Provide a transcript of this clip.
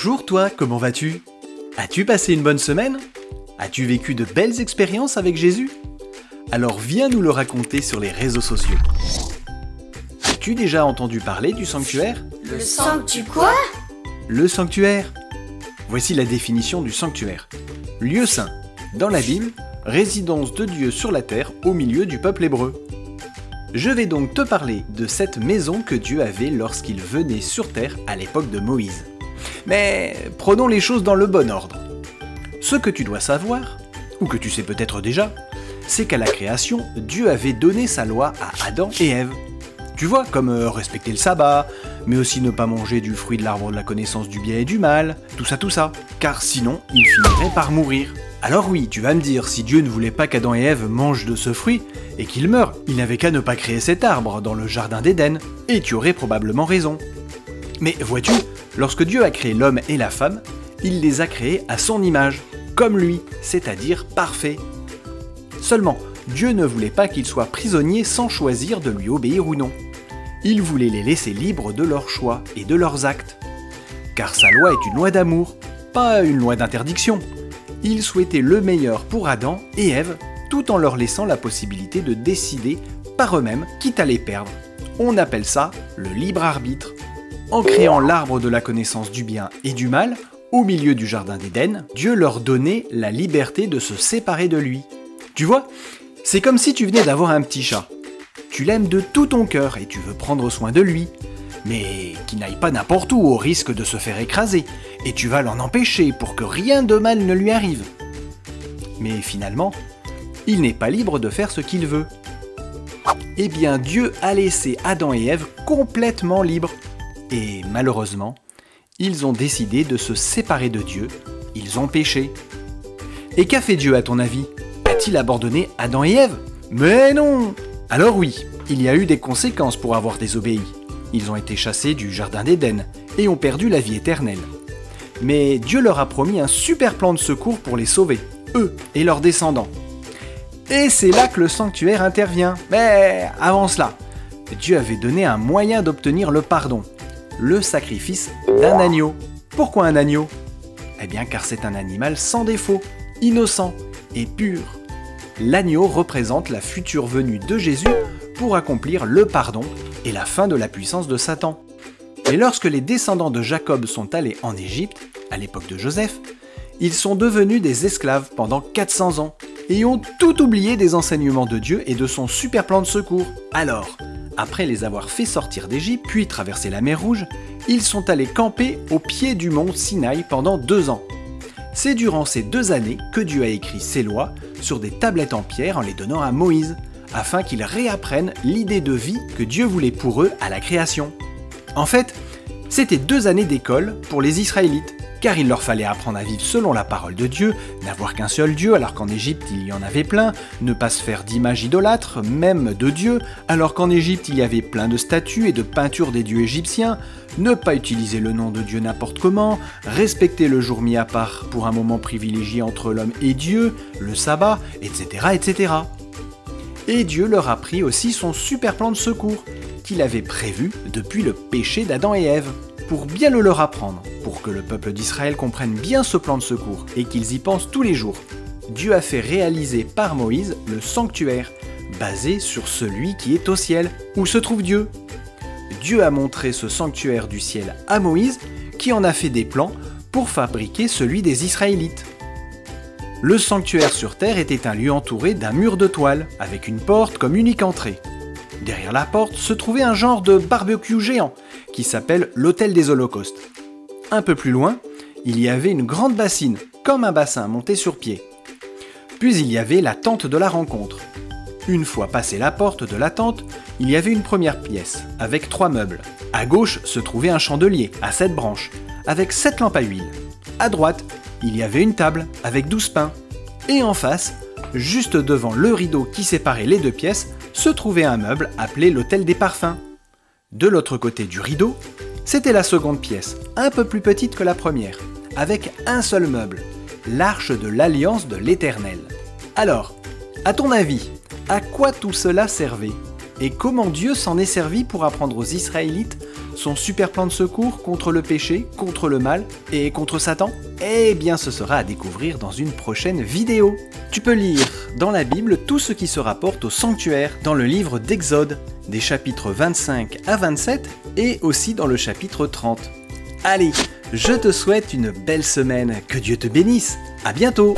Bonjour toi, comment vas-tu? As-tu passé une bonne semaine? As-tu vécu de belles expériences avec Jésus? Alors viens nous le raconter sur les réseaux sociaux. As-tu déjà entendu parler du sanctuaire? Le sanctuaire quoi? Le sanctuaire. Voici la définition du sanctuaire. Lieu saint, dans la Bible, résidence de Dieu sur la terre au milieu du peuple hébreu. Je vais donc te parler de cette maison que Dieu avait lorsqu'il venait sur terre à l'époque de Moïse. Mais prenons les choses dans le bon ordre. Ce que tu dois savoir, ou que tu sais peut-être déjà, c'est qu'à la création, Dieu avait donné sa loi à Adam et Ève. Tu vois, comme respecter le sabbat, mais aussi ne pas manger du fruit de l'arbre de la connaissance du bien et du mal, tout ça, car sinon, ils finiraient par mourir. Alors oui, tu vas me dire, si Dieu ne voulait pas qu'Adam et Ève mangent de ce fruit, et qu'ils meurent, il n'avait qu'à ne pas créer cet arbre dans le jardin d'Éden, et tu aurais probablement raison. Mais vois-tu, lorsque Dieu a créé l'homme et la femme, il les a créés à son image, comme lui, c'est-à-dire parfait. Seulement, Dieu ne voulait pas qu'ils soient prisonniers sans choisir de lui obéir ou non. Il voulait les laisser libres de leurs choix et de leurs actes. Car sa loi est une loi d'amour, pas une loi d'interdiction. Il souhaitait le meilleur pour Adam et Ève, tout en leur laissant la possibilité de décider par eux-mêmes, quitte à les perdre. On appelle ça le libre arbitre. En créant l'arbre de la connaissance du bien et du mal, au milieu du jardin d'Éden, Dieu leur donnait la liberté de se séparer de lui. Tu vois, c'est comme si tu venais d'avoir un petit chat. Tu l'aimes de tout ton cœur et tu veux prendre soin de lui, mais qu'il n'aille pas n'importe où au risque de se faire écraser, et tu vas l'en empêcher pour que rien de mal ne lui arrive. Mais finalement, il n'est pas libre de faire ce qu'il veut. Eh bien, Dieu a laissé Adam et Ève complètement libres. Et malheureusement, ils ont décidé de se séparer de Dieu, ils ont péché. Et qu'a fait Dieu à ton avis? A-t-il abandonné Adam et Ève? Mais non! Alors oui, il y a eu des conséquences pour avoir désobéi. Ils ont été chassés du jardin d'Éden et ont perdu la vie éternelle. Mais Dieu leur a promis un super plan de secours pour les sauver, eux et leurs descendants. Et c'est là que le sanctuaire intervient. Mais avant cela, Dieu avait donné un moyen d'obtenir le pardon. Le sacrifice d'un agneau. Pourquoi un agneau? Eh bien car c'est un animal sans défaut, innocent et pur. L'agneau représente la future venue de Jésus pour accomplir le pardon et la fin de la puissance de Satan. Et lorsque les descendants de Jacob sont allés en Égypte, à l'époque de Joseph, ils sont devenus des esclaves pendant 400 ans et ont tout oublié des enseignements de Dieu et de son super plan de secours. Alors, après les avoir fait sortir d'Égypte, puis traverser la mer Rouge, ils sont allés camper au pied du mont Sinaï pendant 2 ans. C'est durant ces 2 années que Dieu a écrit ses lois sur des tablettes en pierre en les donnant à Moïse, afin qu'ils réapprennent l'idée de vie que Dieu voulait pour eux à la création. En fait, c'était 2 années d'école pour les Israélites, car il leur fallait apprendre à vivre selon la parole de Dieu, n'avoir qu'un seul Dieu alors qu'en Égypte il y en avait plein, ne pas se faire d'image idolâtre, même de Dieu, alors qu'en Égypte il y avait plein de statues et de peintures des dieux égyptiens, ne pas utiliser le nom de Dieu n'importe comment, respecter le jour mis à part pour un moment privilégié entre l'homme et Dieu, le sabbat, etc. etc. Et Dieu leur a pris aussi son super plan de secours, qu'il avait prévu depuis le péché d'Adam et Ève, pour bien le leur apprendre, pour que le peuple d'Israël comprenne bien ce plan de secours et qu'ils y pensent tous les jours. Dieu a fait réaliser par Moïse le sanctuaire, basé sur celui qui est au ciel, où se trouve Dieu. Dieu a montré ce sanctuaire du ciel à Moïse, qui en a fait des plans pour fabriquer celui des Israélites. Le sanctuaire sur terre était un lieu entouré d'un mur de toile, avec une porte comme unique entrée. Derrière la porte se trouvait un genre de barbecue géant, qui s'appelle l'autel des holocaustes. Un peu plus loin, il y avait une grande bassine, comme un bassin monté sur pied. Puis il y avait la tente de la rencontre. Une fois passé la porte de la tente, il y avait une première pièce, avec 3 meubles. À gauche se trouvait un chandelier, à 7 branches, avec 7 lampes à huile. À droite, il y avait une table, avec 12 pains. Et en face, juste devant le rideau qui séparait les 2 pièces, se trouvait un meuble appelé l'hôtel des parfums. De l'autre côté du rideau, c'était la seconde pièce, un peu plus petite que la première, avec un seul meuble, l'arche de l'alliance de l'Éternel. Alors, à ton avis, à quoi tout cela servait? Et comment Dieu s'en est servi pour apprendre aux Israélites Son super plan de secours contre le péché, contre le mal et contre Satan? Eh bien ce sera à découvrir dans une prochaine vidéo. Tu peux lire dans la Bible tout ce qui se rapporte au sanctuaire dans le livre d'Exode, des chapitres 25 à 27 et aussi dans le chapitre 30. Allez, je te souhaite une belle semaine, que Dieu te bénisse, à bientôt!